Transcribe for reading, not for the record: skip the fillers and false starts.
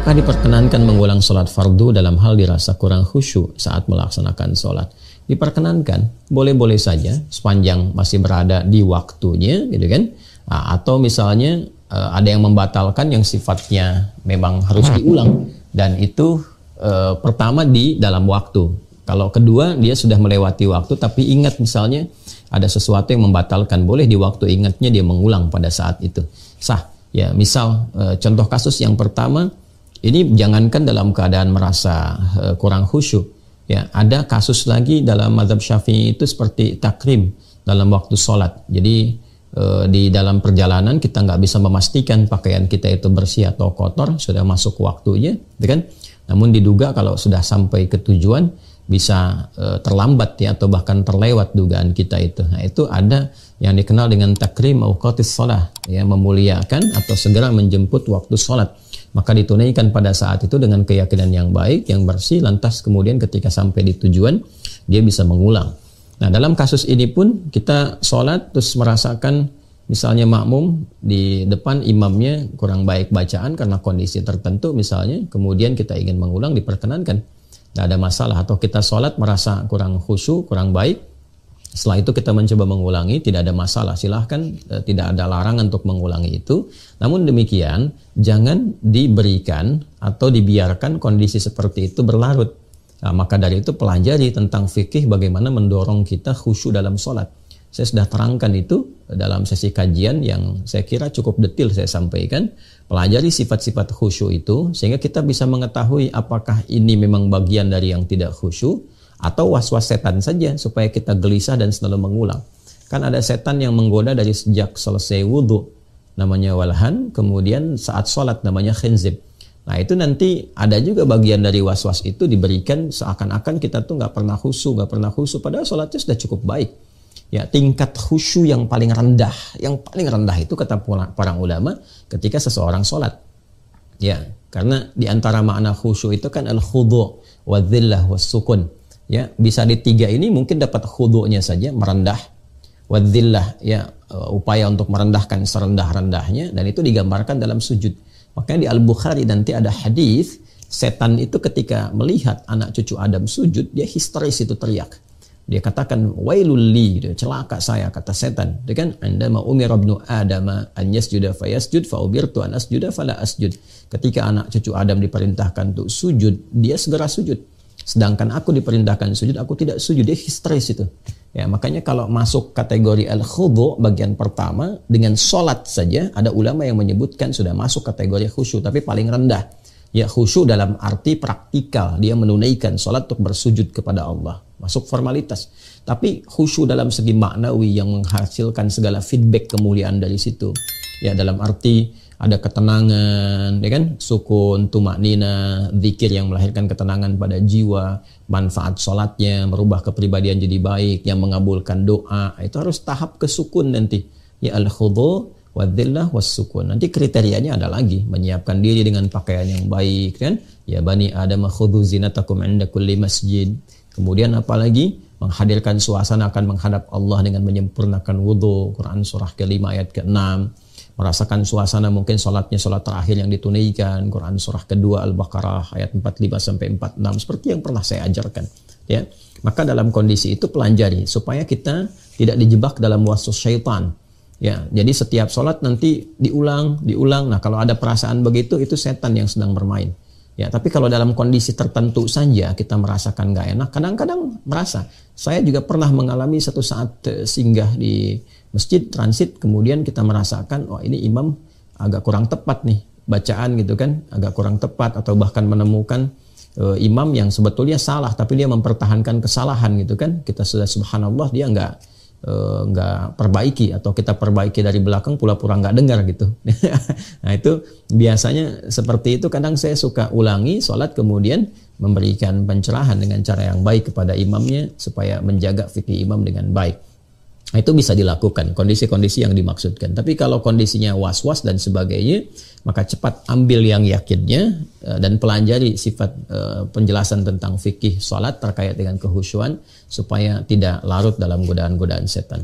Apakah diperkenankan mengulang sholat fardu dalam hal dirasa kurang khusyuk saat melaksanakan sholat? Diperkenankan, boleh-boleh saja sepanjang masih berada di waktunya, gitu kan? Atau misalnya ada yang membatalkan yang sifatnya memang harus diulang, dan itu pertama di dalam waktu. Kalau kedua dia sudah melewati waktu tapi ingat misalnya ada sesuatu yang membatalkan, boleh di waktu ingatnya dia mengulang pada saat itu. Sah. Ya, misal contoh kasus yang pertama, ini jangankan dalam keadaan merasa kurang khusyuk, ya, ada kasus lagi dalam mazhab Syafi'i itu seperti takrim dalam waktu sholat. Jadi di dalam perjalanan kita nggak bisa memastikan pakaian kita itu bersih atau kotor, sudah masuk waktunya, gitu kan? Namun diduga kalau sudah sampai ke tujuan bisa terlambat, ya, atau bahkan terlewat dugaan kita itu. Nah, itu ada yang dikenal dengan takrim auqatis shalah, ya, memuliakan atau segera menjemput waktu sholat. Maka ditunaikan pada saat itu dengan keyakinan yang baik, yang bersih, lantas kemudian ketika sampai di tujuan dia bisa mengulang. Nah, dalam kasus ini pun kita sholat terus merasakan misalnya makmum di depan imamnya kurang baik bacaan karena kondisi tertentu misalnya, kemudian kita ingin mengulang, diperkenankan, tidak ada masalah. Atau kita sholat merasa kurang khusyuk, kurang baik, setelah itu kita mencoba mengulangi, tidak ada masalah, silahkan, tidak ada larangan untuk mengulangi itu. Namun demikian, jangan diberikan atau dibiarkan kondisi seperti itu berlarut. Nah, maka dari itu pelajari tentang fikih bagaimana mendorong kita khusyuk dalam sholat. Saya sudah terangkan itu dalam sesi kajian yang saya kira cukup detail saya sampaikan. Pelajari sifat-sifat khusyuk itu sehingga kita bisa mengetahui apakah ini memang bagian dari yang tidak khusyuk atau was-was setan saja supaya kita gelisah dan selalu mengulang. Kan ada setan yang menggoda dari sejak selesai wudhu, namanya walhan, kemudian saat sholat namanya khinzib. Nah, itu nanti ada juga bagian dari was-was itu diberikan seakan-akan kita tuh nggak pernah khusyuk, padahal sholatnya sudah cukup baik. Ya, tingkat khusyuk yang paling rendah itu kata para ulama ketika seseorang sholat. Ya, karena di antara makna khusyuk itu kan al-khudu' wa dhillah wa sukun. Ya, bisa di tiga ini mungkin dapat khudu'nya saja, merendah, wa dhillah, ya, upaya untuk merendahkan serendah-rendahnya, dan itu digambarkan dalam sujud. Makanya di Al-Bukhari nanti ada hadis, setan itu ketika melihat anak cucu Adam sujud, dia histeris itu teriak. Dia katakan wailul li, celaka saya, kata setan. Dia kan andama umira ibnu Adam an yasjuda fayasjud fa umirtu an asjuda fala asjud. Ketika anak cucu Adam diperintahkan untuk sujud, dia segera sujud. Sedangkan aku diperintahkan sujud, aku tidak sujud. Dia histeris itu. Ya, makanya kalau masuk kategori al-khudu' bagian pertama dengan sholat saja, ada ulama yang menyebutkan sudah masuk kategori khusyuk, tapi paling rendah. Ya, khusyuk dalam arti praktikal, dia menunaikan sholat untuk bersujud kepada Allah, masuk formalitas. Tapi khusyuk dalam segi maknawi yang menghasilkan segala feedback kemuliaan dari situ. Ya, dalam arti ada ketenangan, ya kan, sukun, tumaknina, zikir yang melahirkan ketenangan pada jiwa, manfaat sholatnya, merubah kepribadian jadi baik, yang mengabulkan doa, itu harus tahap kesukun nanti. Ya, al-khudu' wadzillah wassukun. Nanti kriterianya ada lagi, menyiapkan diri dengan pakaian yang baik, kan? Ya bani Adam khudhu zinatakum 'inda kulli masjid. Kemudian apalagi menghadirkan suasana akan menghadap Allah dengan menyempurnakan wudu, Quran surah ke-5 ayat ke-6. Merasakan suasana mungkin sholatnya sholat terakhir yang ditunaikan, Quran surah kedua Al-Baqarah ayat 45 sampai 46, seperti yang pernah saya ajarkan. Ya, maka dalam kondisi itu pelajari supaya kita tidak dijebak dalam waswas syaitan. Ya, jadi setiap sholat nanti diulang. Nah, kalau ada perasaan begitu, itu setan yang sedang bermain. Ya, tapi kalau dalam kondisi tertentu saja kita merasakan nggak enak, kadang-kadang merasa. Saya juga pernah mengalami satu saat singgah di masjid transit, kemudian kita merasakan, oh ini imam agak kurang tepat nih bacaan gitu kan, agak kurang tepat, atau bahkan menemukan imam yang sebetulnya salah, tapi dia mempertahankan kesalahan gitu kan. Kita sudah subhanallah, dia nggak perbaiki, atau kita perbaiki dari belakang pura-pura nggak dengar gitu. Nah, itu biasanya seperti itu. Kadang saya suka ulangi sholat, kemudian memberikan pencerahan dengan cara yang baik kepada imamnya supaya menjaga fikih imam dengan baik. Nah, itu bisa dilakukan kondisi-kondisi yang dimaksudkan. Tapi kalau kondisinya was-was dan sebagainya, maka cepat ambil yang yakinnya dan pelajari sifat penjelasan tentang fikih sholat terkait dengan kehusyuan supaya tidak larut dalam godaan-godaan setan.